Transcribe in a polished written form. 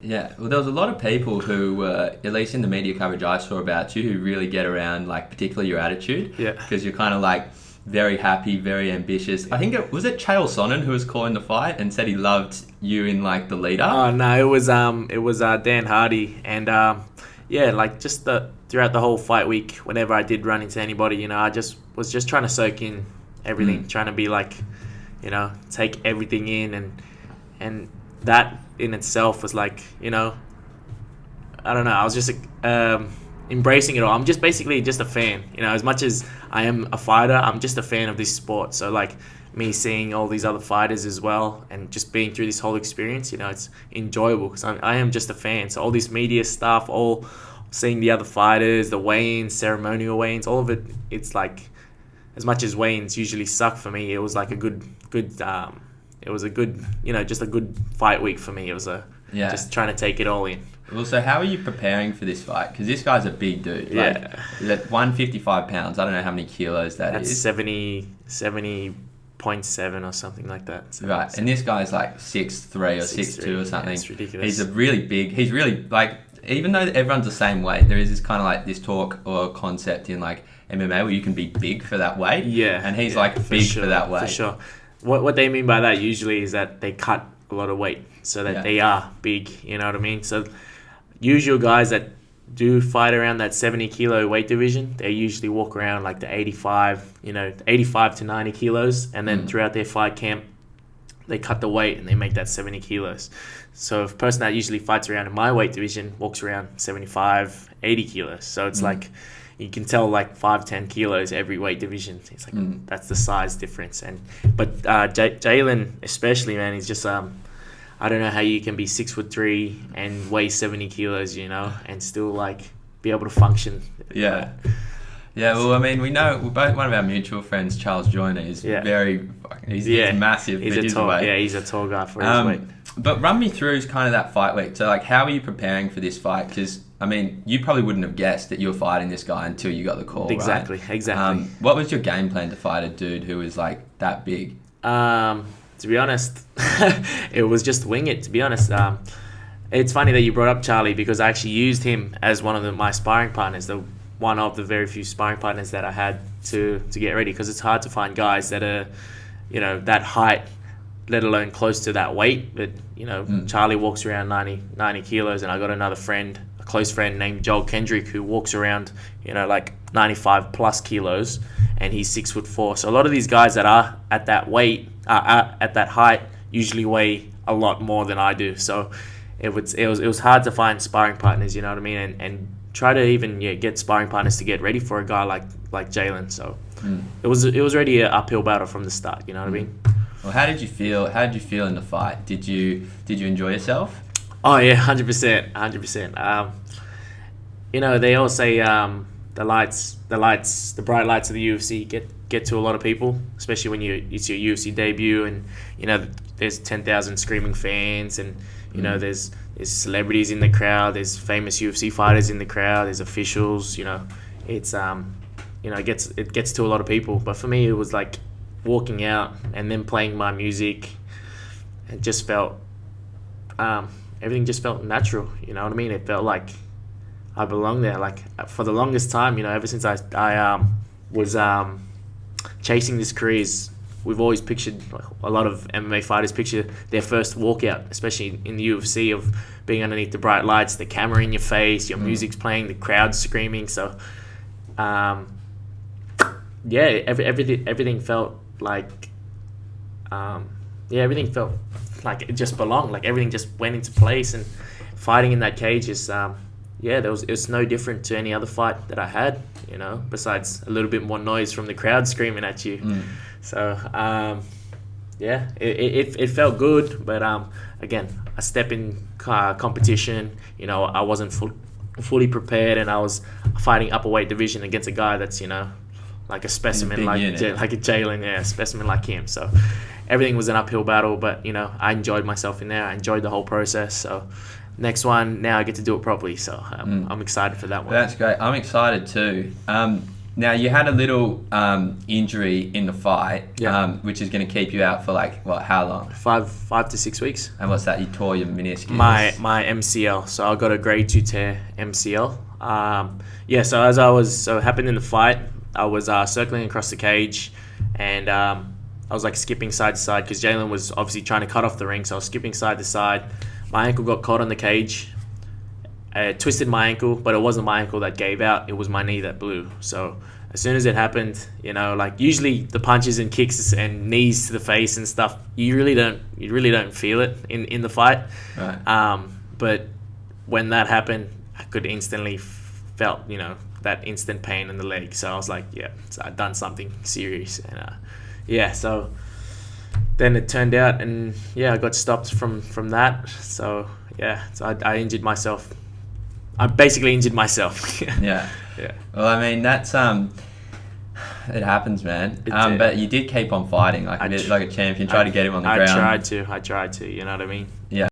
Yeah, well, there was a lot of people who, at least in the media coverage I saw about you, who really get around, like, particularly your attitude. Yeah. Because you're kind of like very happy, very ambitious. I think was it Chael Sonnen who was calling the fight and said he loved you in like the lead up. Oh no, it was Dan Hardy, and yeah, like just throughout the whole fight week, whenever I did run into anybody, I just was just trying to soak in everything, trying to be like, take everything in, and that in itself was like, I don't know, I was just embracing it all. I'm just basically just a fan, as much as I am a fighter, I'm just a fan of this sport. So like me seeing all these other fighters as well and just being through this whole experience, it's enjoyable because I am just a fan. So all this media stuff, all seeing the other fighters, the weigh-ins, ceremonial weigh-ins, all of it, it's like, as much as weigh-ins usually suck for me, it was like a good it was a good, just a good fight week for me. It was just trying to take it all in. Well, so how are you preparing for this fight? Because this guy's a big dude. Like, at 155 pounds, I don't know how many kilos that's is. 70.7 or something like that. So, right, and this guy's like 6'3" or 6'2" or something. Yeah, it's ridiculous. He's really, like, even though everyone's the same weight, there is this kind of like this talk or concept in like MMA where you can be big for that weight. Yeah. And he's like big for that weight. For sure. What they mean by that usually is that they cut a lot of weight so that they are big, you know what I mean? So usual guys that do fight around that 70 kilo weight division, they usually walk around like the 85 to 90 kilos, and then throughout their fight camp they cut the weight and they make that 70 kilos. So a person that usually fights around in my weight division walks around 75, 80 kilos. So it's like, you can tell like 5-10 kilos every weight division. It's like that's the size difference. But Jalen especially, man, he's just I don't know how you can be 6'3" and weigh 70 kilos, and still like be able to function. Yeah. Yeah, well, I mean, we know one of our mutual friends, Charles Joyner, is he's massive. He's a tall guy for his weight. But run me through kind of that fight week. So, like, how are you preparing for this fight? Because, I mean, you probably wouldn't have guessed that you were fighting this guy until you got the call, Exactly. What was your game plan to fight a dude who was, like, that big? To be honest, it was just wing it, to be honest. It's funny that you brought up Charlie because I actually used him as one of my sparring partners, one of the very few sparring partners that I had to get ready, because it's hard to find guys that are, that height, let alone close to that weight. But, Charlie walks around 90 kilos, and I got another friend, a close friend named Joel Kendrick, who walks around, like 95 plus kilos, and he's 6'4". So a lot of these guys that are at that weight, at that height, usually weigh a lot more than I do. So it was hard to find sparring partners, you know what I mean, and try to even get sparring partners to get ready for a guy like Jalen. So it was already an uphill battle from the start, you know what I mean. Well, how did you feel in the fight? Did you enjoy yourself? Oh yeah, 100%. They all say the bright lights of the UFC get to a lot of people, especially when it's your UFC debut, and there's 10,000 screaming fans, and there's celebrities in the crowd, there's famous UFC fighters in the crowd, there's officials. It's it gets to a lot of people. But for me, it was like walking out and then playing my music. It just felt everything just felt natural. You know what I mean? It felt like I belonged there. Like for the longest time, ever since I was chasing this career, we've always pictured, a lot of MMA fighters picture their first walkout, especially in the UFC, of being underneath the bright lights, the camera in your face, your music's playing, the crowd's screaming. So, everything felt like, everything felt like it just belonged. Like everything just went into place, and fighting in that cage is, it was no different to any other fight that I had, besides a little bit more noise from the crowd screaming at you. So, it felt good, but again, a step in competition. I wasn't fully prepared, and I was fighting upper weight division against a guy that's like a specimen, like a Jalen, a specimen like him. So everything was an uphill battle, but I enjoyed myself in there. I enjoyed the whole process. So next one, now I get to do it properly. So I'm excited for that one. That's great. I'm excited too. Now you had a little injury in the fight, Yeah. which is going to keep you out for like what? How long? 5 to 6 weeks. And what's that? You tore your meniscus. My MCL. So I got a grade 2 tear MCL. So it happened in the fight. I was circling across the cage, and I was like skipping side to side because Jalen was obviously trying to cut off the ring. So I was skipping side to side. My ankle got caught on the cage. I twisted my ankle, but it wasn't my ankle that gave out. It was my knee that blew. So as soon as it happened, like usually the punches and kicks and knees to the face and stuff, you really don't feel it in the fight. Right. But when that happened, I could instantly felt that instant pain in the leg. So I was like, yeah, so I'd done something serious, and so then it turned out, and I got stopped from that. So I injured myself. I basically injured myself. Yeah. Yeah. Well, I mean, that's it happens, man. But you did keep on fighting like a champion. Try to get him on the ground. I tried to. You know what I mean? Yeah.